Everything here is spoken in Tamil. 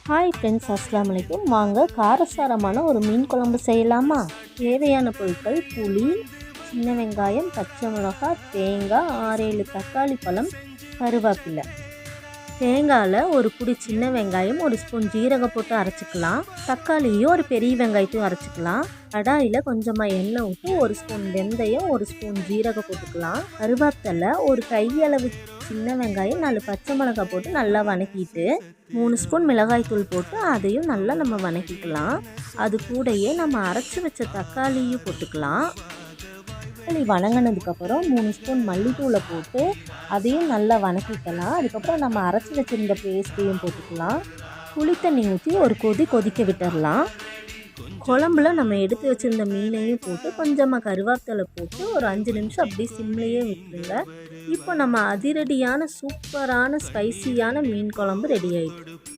ஹாய் ஃப்ரெண்ட்ஸ், அஸ்ஸலாமு அலைக்கும். வாங்க காரசாரமான ஒரு மீன் குழம்பு செய்யலாமா? தேவையான பொருட்கள்: புளி, சின்ன வெங்காயம், பச்சை மிளகாய், தேங்காய், 6-7 தக்காளி பழம், கருவேப்பிலை. தேங்காயில் ஒரு பிடி சின்ன வெங்காயம், ஒரு ஸ்பூன் ஜீரகம் போட்டு அரைச்சிக்கலாம். தக்காளியும் ஒரு பெரிய வெங்காயத்தையும் அரைச்சிக்கலாம். கடாயில் கொஞ்சமாக எண்ணெய் ஊற்றி ஒரு ஸ்பூன் வெந்தயம், ஒரு ஸ்பூன் ஜீரகம் போட்டுக்கலாம். கருவேப்பிலை, ஒரு கையளவு சின்ன வெங்காயம், 4 பச்சை மிளகாய் போட்டு நல்லா வதக்கிட்டு 3 ஸ்பூன் மிளகாய் தூள் போட்டு அதையும் நல்லா நம்ம வதக்கிக்கலாம். அது கூடயே நம்ம அரைச்சி வச்ச தக்காளியும் போட்டுக்கலாம். தக்காளி வதங்கினதுக்கப்புறம் 3 ஸ்பூன் மல்லித்தூளை போட்டு அதையும் நல்லா வதக்கிக்கலாம். அதுக்கப்புறம் நம்ம அரைச்சி வச்சுருந்த பேஸ்ட்டையும் போட்டுக்கலாம். புளி தண்ணி ஊற்றி ஒரு கொதிக்க விட்டுடலாம். குழம்புல நம்ம எடுத்து வச்சுருந்த மீனையும் போட்டு கொஞ்சமாக கருவேப்பிலை போட்டு ஒரு 5 நிமிஷம் அப்படியே சிம்லேயே விட்டுருங்க. இப்போ நம்ம அதிரடியான சூப்பரான ஸ்பைசியான மீன் குழம்பு ரெடி ஆகிடுச்சு.